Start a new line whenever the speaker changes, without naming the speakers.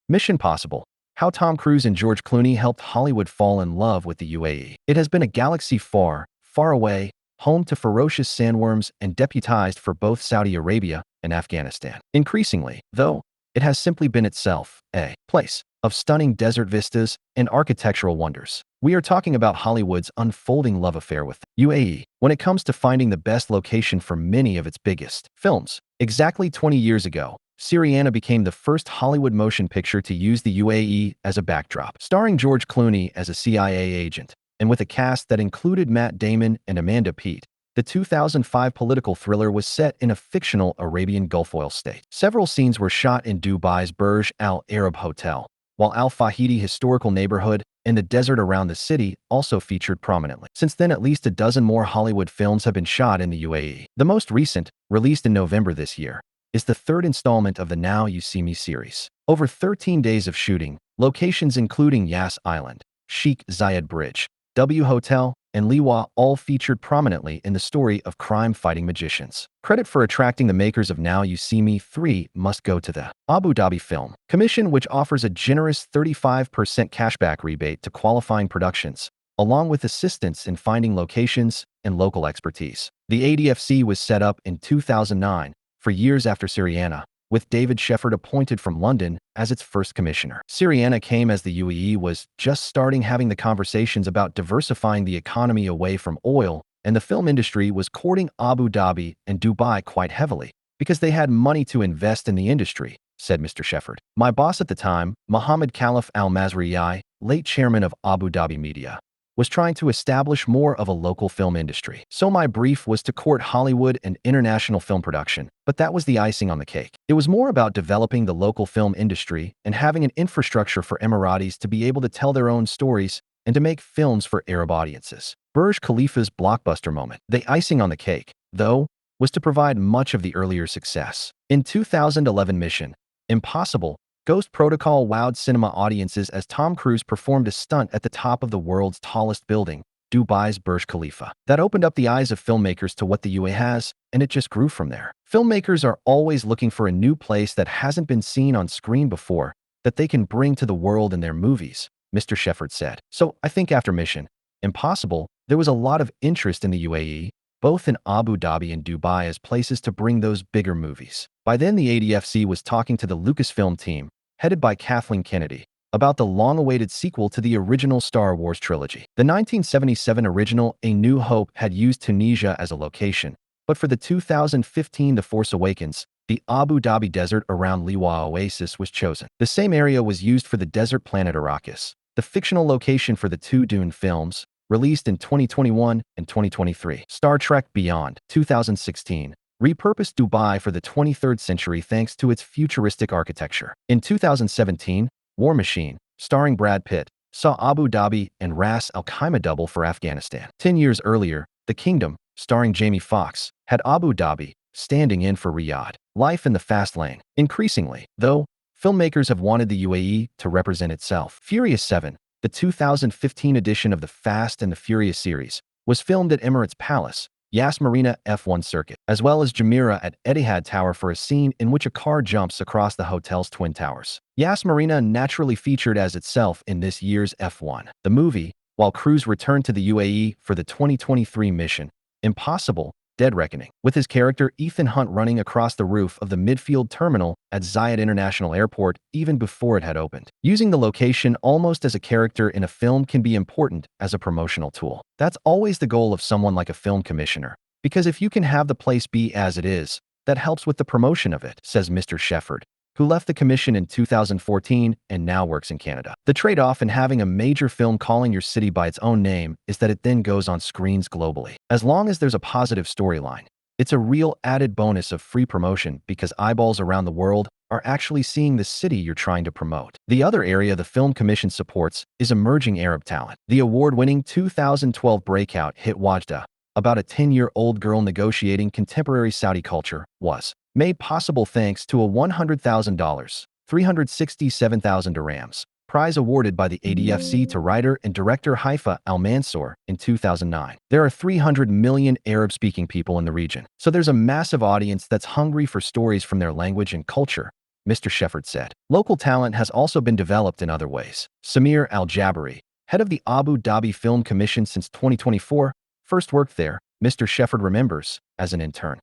Mission Possible: How Tom Cruise and George Clooney Helped Hollywood Fall in Love with the UAE. It has been a galaxy far, far away, home to ferocious sandworms and deputized for both Saudi Arabia and Afghanistan. Increasingly, though, it has simply been itself a place of stunning desert vistas and architectural wonders. We are talking about Hollywood's unfolding love affair with the UAE when it comes to finding the best location for many of its biggest films. Exactly 20 years ago, Syriana became the first Hollywood motion picture to use the UAE as a backdrop, starring George Clooney as a CIA agent, and with a cast that included Matt Damon and Amanda Peet. The 2005 political thriller was set in a fictional Arabian Gulf oil state. Several scenes were shot in Dubai's Burj Al Arab Hotel, while Al Fahidi historical neighborhood and the desert around the city also featured prominently. Since then, at least a dozen more Hollywood films have been shot in the UAE. The most recent, released in November this year, is the third installment of the Now You See Me series. Over 13 days of shooting, locations including Yas Island, Sheikh Zayed Bridge, W Hotel, and Liwa all featured prominently in the story of crime-fighting magicians. Credit for attracting the makers of Now You See Me 3 must go to the Abu Dhabi Film Commission, which offers a generous 35% cashback rebate to qualifying productions, along with assistance in finding locations and local expertise. The ADFC was set up in 2009, for years after Syriana, with David Shefford appointed from London as its first commissioner. Syriana came as the UAE was just starting having the conversations about diversifying the economy away from oil, and the film industry was courting Abu Dhabi and Dubai quite heavily because they had money to invest in the industry, said Mr. Shefford. My boss at the time, Mohammed Khalif Al-Masri'i, late chairman of Abu Dhabi Media, was trying to establish more of a local film industry. So my brief was to court Hollywood and international film production, but that was the icing on the cake. It was more about developing the local film industry and having an infrastructure for Emiratis to be able to tell their own stories and to make films for Arab audiences. Burj Khalifa's blockbuster moment. The icing on the cake, though, was to provide much of the earlier success. In 2011 Mission Impossible: Ghost Protocol wowed cinema audiences as Tom Cruise performed a stunt at the top of the world's tallest building, Dubai's Burj Khalifa. That opened up the eyes of filmmakers to what the UAE has, and it just grew from there. Filmmakers are always looking for a new place that hasn't been seen on screen before, that they can bring to the world in their movies, Mr. Shefford said. So I think after Mission Impossible, there was a lot of interest in the UAE, both in Abu Dhabi and Dubai, as places to bring those bigger movies. By then, the ADFC was talking to the Lucasfilm team, headed by Kathleen Kennedy, about the long-awaited sequel to the original Star Wars trilogy. The 1977 original A New Hope had used Tunisia as a location, but for the 2015 The Force Awakens, the Abu Dhabi desert around Liwa Oasis was chosen. The same area was used for the desert planet Arrakis, the fictional location for the two Dune films, released in 2021 and 2023. Star Trek Beyond, 2016, repurposed Dubai for the 23rd century thanks to its futuristic architecture. In 2017, War Machine, starring Brad Pitt, saw Abu Dhabi and Ras Al Khaimah double for Afghanistan. 10 years earlier, The Kingdom, starring Jamie Foxx, had Abu Dhabi standing in for Riyadh. Life in the fast lane. Increasingly, though, filmmakers have wanted the UAE to represent itself. Furious 7, the 2015 edition of the Fast and the Furious series, was filmed at Emirates Palace, Yas Marina F1 circuit, as well as Jumeirah at Etihad Tower for a scene in which a car jumps across the hotel's twin towers. Yas Marina naturally featured as itself in this year's F1. The movie, while Cruise returned to the UAE for the 2023 Mission Impossible: Dead Reckoning, with his character Ethan Hunt running across the roof of the midfield terminal at Zayed International Airport even before it had opened. Using the location almost as a character in a film can be important as a promotional tool. That's always the goal of someone like a film commissioner, because if you can have the place be as it is, that helps with the promotion of it, says Mr. Shefford, who left the commission in 2014 and now works in Canada. The trade-off in having a major film calling your city by its own name is that it then goes on screens globally. As long as there's a positive storyline, it's a real added bonus of free promotion because eyeballs around the world are actually seeing the city you're trying to promote. The other area the Film Commission supports is emerging Arab talent. The award-winning 2012 breakout hit Wajda, about a 10-year-old girl negotiating contemporary Saudi culture, was made possible thanks to a $100,000, 367,000 dirhams, prize awarded by the ADFC to writer and director Haifa Al-Mansour in 2009. There are 300 million Arab-speaking people in the region, so there's a massive audience that's hungry for stories from their language and culture, Mr. Shepard said. Local talent has also been developed in other ways. Samir Al-Jabari, head of the Abu Dhabi Film Commission since 2024, first worked there, Mr. Shepard remembers, as an intern.